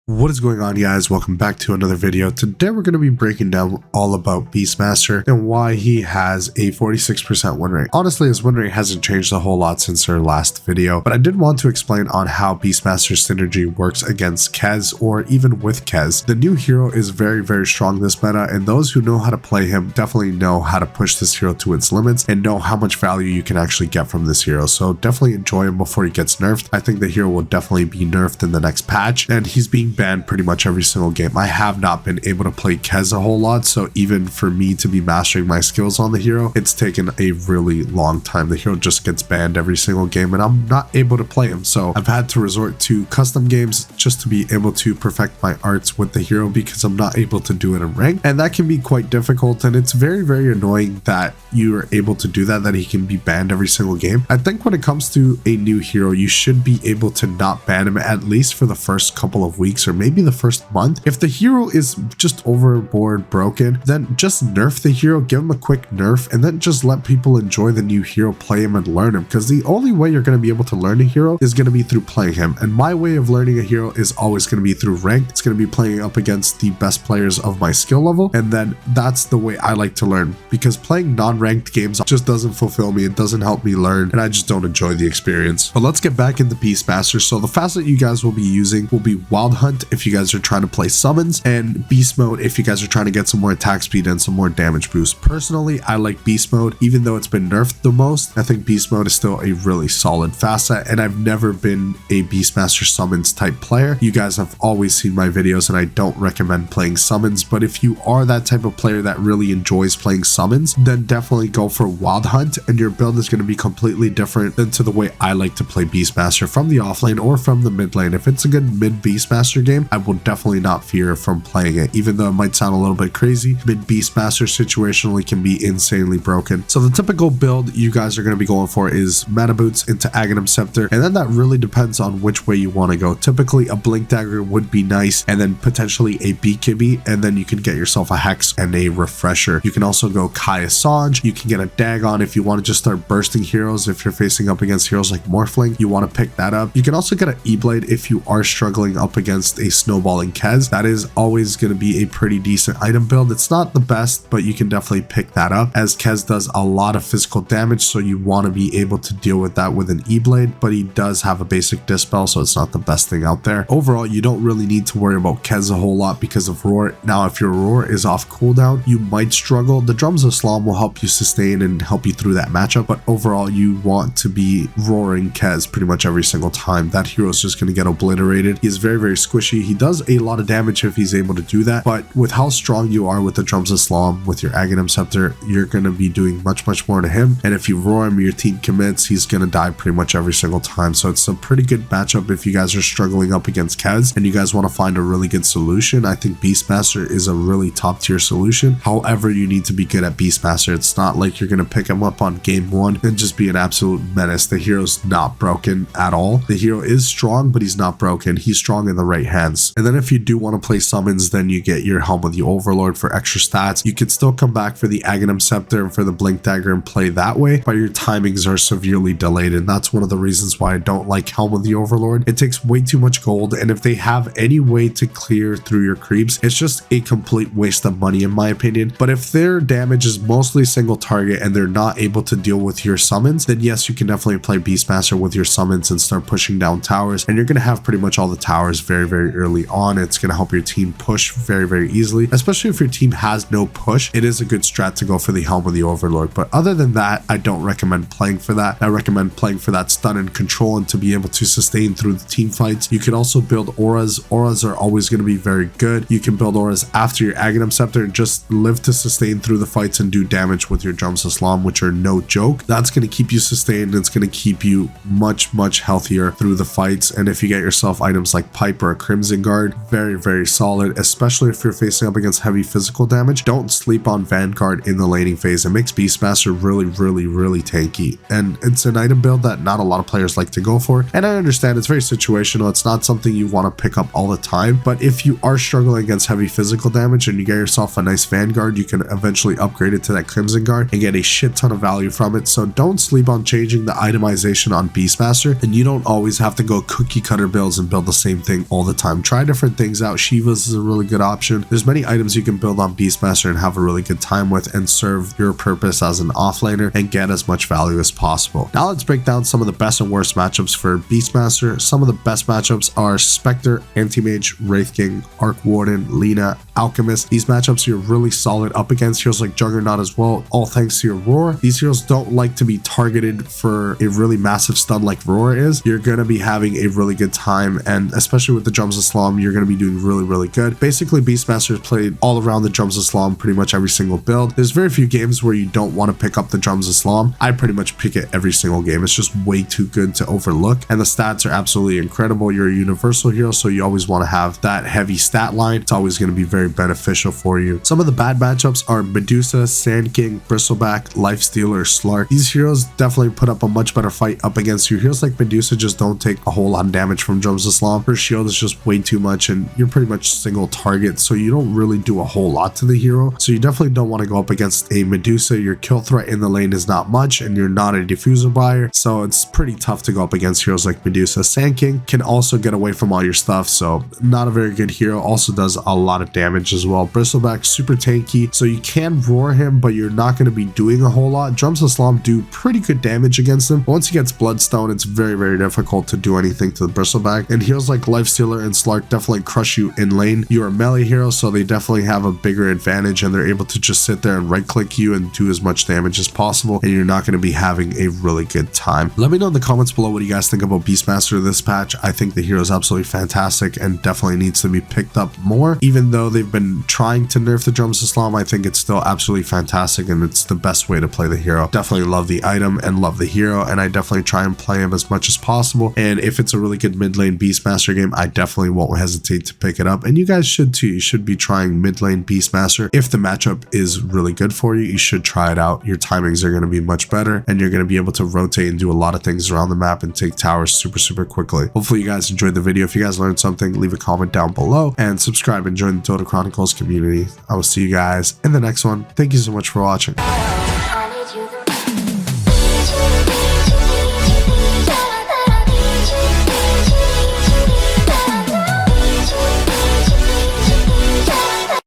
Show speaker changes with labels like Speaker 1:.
Speaker 1: What is going on, guys? Welcome back to another video. Today we're going to be breaking down all about Beastmaster and why he has a 46% win rate. Honestly, his win rate hasn't changed a whole lot since our last video, but I did want to explain on how Beastmaster synergy works against Kez or even with Kez. The new hero is very strong this meta, and those who know how to play him definitely know how to push this hero to its limits and know how much value you can actually get from this hero. So definitely enjoy him before he gets nerfed. I think the hero will definitely be nerfed in the next patch, and he's being banned pretty much every single game. I have not been able to play Kez a whole lot, so even for me to be mastering my skills on the hero, it's taken a really long time. The hero just gets banned every single game and I'm not able to play him, so I've had to resort to custom games just to be able to perfect my arts with the hero because I'm not able to do it in rank, and that can be quite difficult, and it's very annoying that you are able to do that he can be banned every single game. I think when it comes to a new hero, you should be able to not ban him at least for the first couple of weeks or maybe the first month. If the hero is just overboard broken, then just nerf the hero, give him a quick nerf, and then just let people enjoy the new hero, play him and learn him, because the only way you're going to be able to learn a hero is going to be through playing him, and my way of learning a hero is always going to be through ranked. It's going to be playing up against the best players of my skill level, and then that's the way I like to learn, because playing non-ranked games just doesn't fulfill me, it doesn't help me learn, and I just don't enjoy the experience. But let's get back into Beastmaster. So the facet you guys will be using will be Wild Hunt if you guys are trying to play summons, and Beast Mode if you guys are trying to get some more attack speed and some more damage boost. Personally, I like Beast Mode, even though it's been nerfed the most. I think Beast Mode is still a really solid facet, and I've never been a Beastmaster summons type player. You guys have always seen my videos, and I don't recommend playing summons, but if you are that type of player that really enjoys playing summons, then definitely go for Wild Hunt, and your build is going to be completely different than to the way I like to play Beastmaster from the offlane or from the mid lane. If it's a good mid Beastmaster game, I will definitely not fear from playing it, even though it might sound a little bit crazy. Mid Beastmaster situationally can be insanely broken. So the typical build you guys are going to be going for is Mana Boots into Aghanim Scepter, and then that really depends on which way you want to go. Typically a Blink Dagger would be nice, and then potentially a BKB, and then you can get yourself a Hex and a Refresher. You can also go Kai Assange, you can get a Dagon if you want to just start bursting heroes. If you're facing up against heroes like Morphling, you want to pick that up. You can also get an E-Blade if you are struggling up against a snowballing Kez. That is always going to be a pretty decent item build. It's not the best, but you can definitely pick that up, as Kez does a lot of physical damage, so you want to be able to deal with that with an E-Blade, but he does have a basic dispel, so it's not the best thing out there. Overall, you don't really need to worry about Kez a whole lot because of Roar. Now, if your Roar is off cooldown, you might struggle. The Drums of Slom will help you sustain and help you through that matchup, but overall, you want to be roaring Kez pretty much every single time. That hero is just going to get obliterated. He is very squishy. He does a lot of damage if he's able to do that, but with how strong you are with the Drums of Slom, with your Aghanim Scepter, you're going to be doing much more to him, and if you roar him, your team commits, he's going to die pretty much every single time. So it's a pretty good matchup if you guys are struggling up against Kez and you guys want to find a really good solution. I think Beastmaster is a really top tier solution. However, you need to be good at Beastmaster. It's not like you're going to pick him up on game one and just be an absolute menace. The hero's not broken at all. The hero is strong, but he's not broken. He's strong in the right hands. And then if you do want to play summons, then you get your Helm of the Overlord for extra stats. You can still come back for the Aghanim Scepter and for the Blink Dagger and play that way, but your timings are severely delayed, and that's one of the reasons why I don't like Helm of the Overlord. It takes way too much gold, and if they have any way to clear through your creeps, it's just a complete waste of money in my opinion. But if their damage is mostly single target and they're not able to deal with your summons, then yes, you can definitely play Beastmaster with your summons and start pushing down towers, and you're going to have pretty much all the towers very early on. It's going to help your team push very easily, especially if your team has no push. It is a good strat to go for the Helm of the Overlord, but other than that, I don't recommend playing for that. I recommend playing for that stun and control and to be able to sustain through the team fights. You can also build auras. Auras are always going to be very good. You can build auras after your Aghanim Scepter and just live to sustain through the fights and do damage with your Drums of Slom, which are no joke. That's going to keep you sustained. It's going to keep you much healthier through the fights. And if you get yourself items like Pipe or a Crimson Guard, very solid, especially if you're facing up against heavy physical damage. Don't sleep on Vanguard in the laning phase. It makes Beastmaster really tanky, and it's an item build that not a lot of players like to go for, and I understand it's very situational. It's not something you want to pick up all the time, but if you are struggling against heavy physical damage and you get yourself a nice Vanguard, you can eventually upgrade it to that Crimson Guard and get a shit ton of value from it. So don't sleep on changing the itemization on Beastmaster, and you don't always have to go cookie cutter builds and build the same thing all the time. Try different things out. Shiva's is a really good option. There's many items you can build on Beastmaster and have a really good time with and serve your purpose as an offlaner and get as much value as possible. Now let's break down some of the best and worst matchups for Beastmaster. Some of the best matchups are Spectre, Anti-Mage, Wraith King, Arc Warden, Lina, Alchemist. These matchups you're really solid up against heroes like Juggernaut as well, all thanks to your Roar. These heroes don't like to be targeted for a really massive stun like Roar is. You're going to be having a really good time, and especially with the Drums of Slom, you're going to be doing really good. Basically, Beastmaster is played all around the Drums of Slom pretty much every single build. There's very few games where you don't want to pick up the Drums of Slom. I pretty much pick it every single game. It's just way too good to overlook, and the stats are absolutely incredible. You're a universal hero, so you always want to have that heavy stat line. It's always going to be very beneficial for you. Some of the bad matchups are Medusa, Sand King, Bristleback, Lifestealer, Slark. These heroes definitely put up a much better fight up against you. Heroes like Medusa just don't take a whole lot of damage from Drums of Slom. Her shield is just way too much, and you're pretty much single target, so you don't really do a whole lot to the hero. So you definitely don't want to go up against a Medusa. Your kill threat in the lane is not much, and you're not a diffuser buyer, so it's pretty tough to go up against heroes like Medusa. Sand King can also get away from all your stuff, so not a very good hero. Also does a lot of damage as well. Bristleback, super tanky, so you can roar him, but you're not going to be doing a whole lot. Drums of Slom do pretty good damage against him. Once he gets Bloodstone, it's very difficult to do anything to the Bristleback. And heroes like Lifestealer and Slark definitely crush you in lane. You're a melee hero, so they definitely have a bigger advantage, and they're able to just sit there and right click you and do as much damage as possible, and you're not going to be having a really good time. Let me know in the comments below what you guys think about Beastmaster this patch. I think the hero is absolutely fantastic and definitely needs to be picked up more. Even though they've been trying to nerf the Drums of Slom, I think it's still absolutely fantastic, and it's the best way to play the hero. Definitely love the item and love the hero, and I definitely try and play him as much as possible. And if it's a really good mid lane Beastmaster game, I definitely won't hesitate to pick it up, and you guys should too. You should be trying mid lane Beastmaster. If the matchup is really good for you, you should try it out. Your timings are going to be much better, and you're going to be able to rotate and do a lot of things around the map and take towers super quickly. Hopefully you guys enjoyed the video. If you guys learned something, leave a comment down below and subscribe and join the Dota Chronicles community. I will see you guys in the next one. Thank you so much for watching.